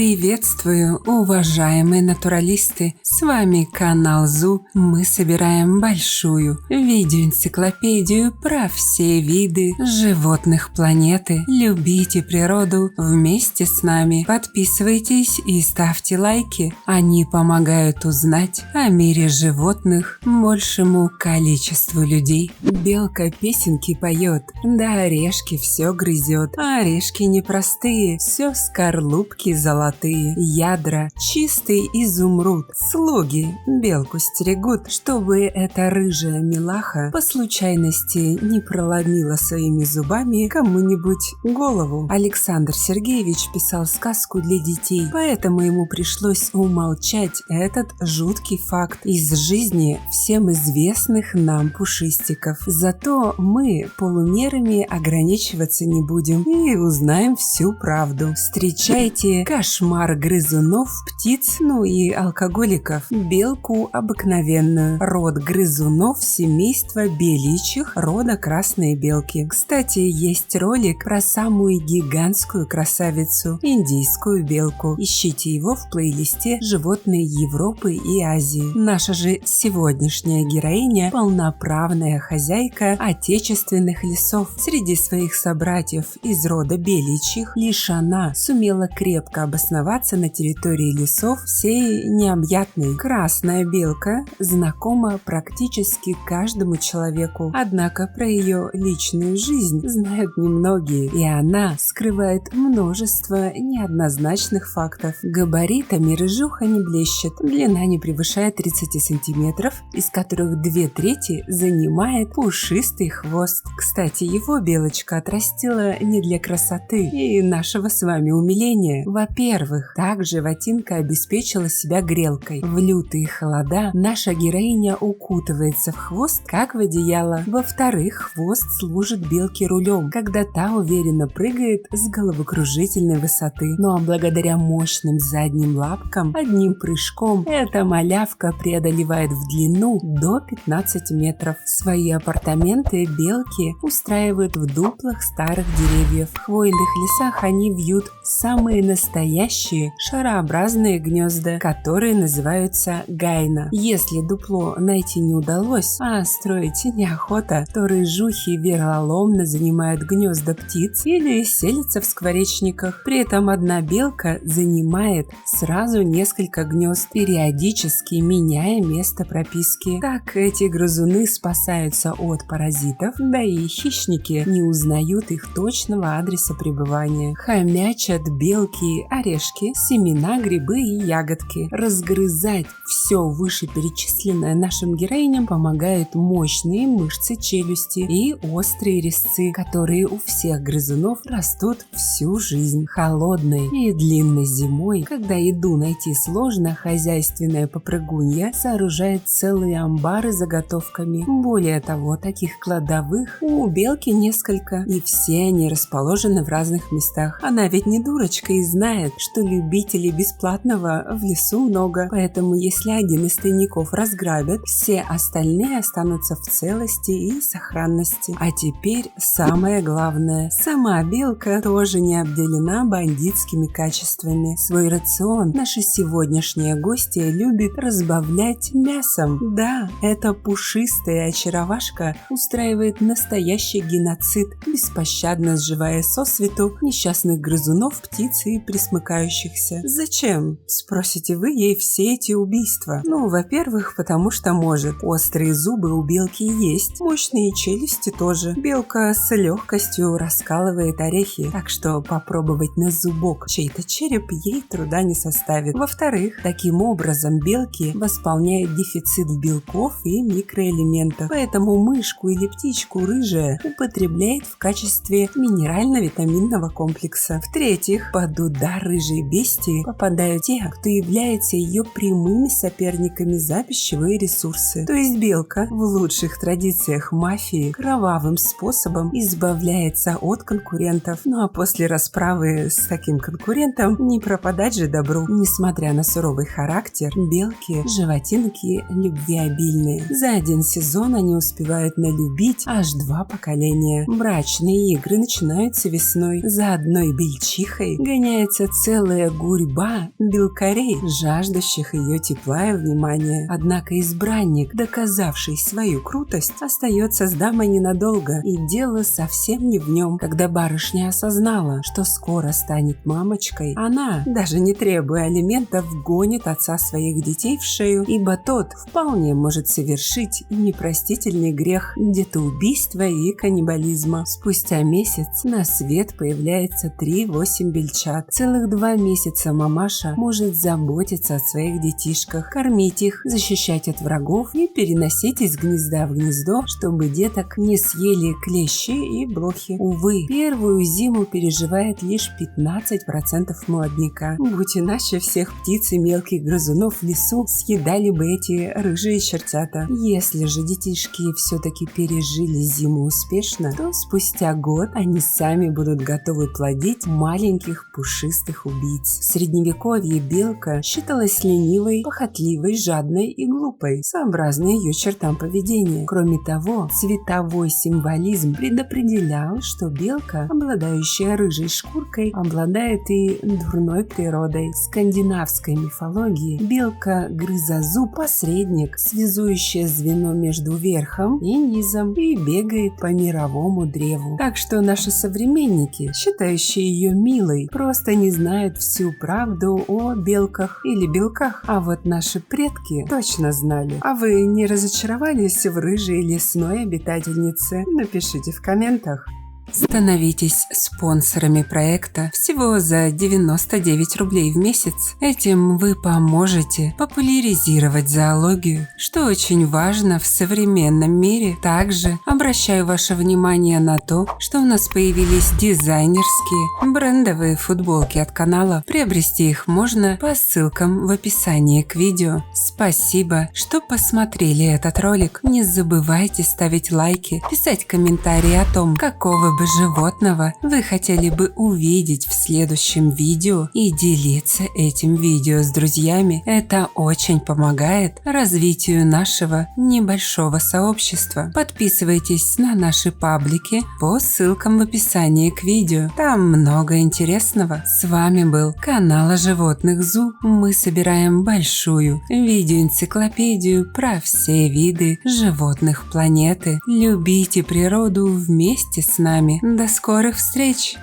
Приветствую, уважаемые натуралисты! С вами канал ЗУ. Мы собираем большую видеоэнциклопедию про все виды животных планеты. Любите природу вместе с нами. Подписывайтесь и ставьте лайки. Они помогают узнать о мире животных большему количеству людей. Белка песенки поет, да орешки все грызет. Орешки непростые, все скорлупки золотые. Ядра чистый изумруд. Слуги белку стерегут, чтобы эта рыжая милаха по случайности не проломила своими зубами кому-нибудь голову. Александр Сергеевич писал сказку для детей, поэтому ему пришлось умолчать этот жуткий факт из жизни всем известных нам пушистиков. Зато мы полумерами ограничиваться не будем и узнаем всю правду. Встречайте кошмар грызунов, птиц, ну и алкоголиков. Белку обыкновенную. Род грызунов семейства беличьих, рода красные белки. Кстати, есть ролик про самую гигантскую красавицу, индийскую белку. Ищите его в плейлисте «Животные Европы и Азии». Наша же сегодняшняя героиня – полноправная хозяйка отечественных лесов. Среди своих собратьев из рода беличьих лишь она сумела крепко обосноваться на территории лесов всей необъятной. Красная белка знакома практически каждому человеку, однако про ее личную жизнь знают немногие, и она скрывает множество неоднозначных фактов. Габаритами рыжуха не блещет, длина не превышает 30 сантиметров, из которых 2/3 занимает пушистый хвост. Кстати, его белочка отрастила не для красоты и нашего с вами умиления. Во-первых, так животинка обеспечила себя грелкой. В лютые холода наша героиня укутывается в хвост, как в одеяло. Во-вторых, хвост служит белке рулем, когда та уверенно прыгает с головокружительной высоты. Ну а благодаря мощным задним лапкам, одним прыжком эта малявка преодолевает в длину до 15 метров. Свои апартаменты белки устраивают в дуплах старых деревьев. В хвойных лесах они вьют самые настоящие шарообразные гнезда, которые называются гайна. Если дупло найти не удалось, а строить неохота, то рыжухи вероломно занимают гнезда птиц или селятся в скворечниках. При этом одна белка занимает сразу несколько гнезд, периодически меняя место прописки. Так эти грызуны спасаются от паразитов, да и хищники не узнают их точного адреса пребывания. Хомячат белки орешки, семена, грибы и ягодки. Разгрызать все вышеперечисленное нашим героиням помогают мощные мышцы челюсти и острые резцы, которые у всех грызунов растут всю жизнь. Холодной и длинной зимой, когда еду найти сложно, хозяйственная попрыгунья сооружает целые амбары с заготовками. Более того, таких кладовых у белки несколько, и все они расположены в разных местах. Она ведь не дурочка и знает, что любителей бесплатного в лесу много, поэтому если один из тайников разграбят, все остальные останутся в целости и сохранности. А теперь самое главное. Сама белка тоже не обделена бандитскими качествами. Свой рацион наша сегодняшняя гостья любит разбавлять мясом. Да, эта пушистая очаровашка устраивает настоящий геноцид, беспощадно сживая сосвету несчастных грызунов, птиц и присмыкающихся. Зачем, спросите вы, ей все эти убийства? Ну, во-первых, потому что может. Острые зубы у белки есть, мощные челюсти тоже. Белка с легкостью раскалывает орехи, так что попробовать на зубок чей-то череп ей труда не составит. Во-вторых, таким образом белки восполняют дефицит белков и микроэлементов, поэтому мышку или птичку рыжая употребляет в качестве минерально-витаминного комплекса. В-третьих, под удар рыжей бестии попадают те, кто является ее прямыми соперниками за пищевые ресурсы. То есть белка в лучших традициях мафии кровавым способом избавляется от конкурентов. Ну а после расправы с таким конкурентом не пропадать же добру. Несмотря на суровый характер, белки – животинки любвеобильные. За один сезон они успевают налюбить аж 2 поколения. Брачные игры начинаются весной. За одной бельчихой гоняется целый целая гурьба белкарей, жаждущих ее тепла и внимания. Однако избранник, доказавший свою крутость, остается с дамой ненадолго, и дело совсем не в нем. Когда барышня осознала, что скоро станет мамочкой, она, даже не требуя алиментов, гонит отца своих детей в шею, ибо тот вполне может совершить непростительный грех детоубийства и каннибализма. Спустя месяц на свет появляется 3-8 бельчат. Целых 2 месяца мамаша может заботиться о своих детишках, кормить их, защищать от врагов и переносить из гнезда в гнездо, чтобы деток не съели клещи и блохи. Увы, первую зиму переживает лишь 15% молодняка. Будь иначе, всех птиц и мелких грызунов в лесу съедали бы эти рыжие чертята. Если же детишки все-таки пережили зиму успешно, то спустя год они сами будут готовы плодить маленьких пушистых убийц. В средневековье белка считалась ленивой, похотливой, жадной и глупой, сообразно ее чертам поведения. Кроме того, цветовой символизм предопределял, что белка, обладающая рыжей шкуркой, обладает и дурной природой. В скандинавской мифологии белка-грызозуб – посредник, связующее звено между верхом и низом, и бегает по мировому древу. Так что наши современники, считающие ее милой, просто не знают всю правду о белках или белках. А вот наши предки точно знали. А вы не разочаровались в рыжей лесной обитательнице? Напишите в комментах. Становитесь спонсорами проекта всего за 99 рублей в месяц. Этим вы поможете популяризировать зоологию, что очень важно в современном мире. Также обращаю ваше внимание на то, что у нас появились дизайнерские брендовые футболки от канала. Приобрести их можно по ссылкам в описании к видео. Спасибо, что посмотрели этот ролик. Не забывайте ставить лайки, писать комментарии о том, какого бы животного вы хотели бы увидеть в следующем видео, и делиться этим видео с друзьями. Это очень помогает развитию нашего небольшого сообщества. Подписывайтесь на наши паблики по ссылкам в описании к видео. Там много интересного. С вами был канал о животных ЗУ. Мы собираем большую видеоэнциклопедию про все виды животных планеты. Любите природу вместе с нами. До скорых встреч!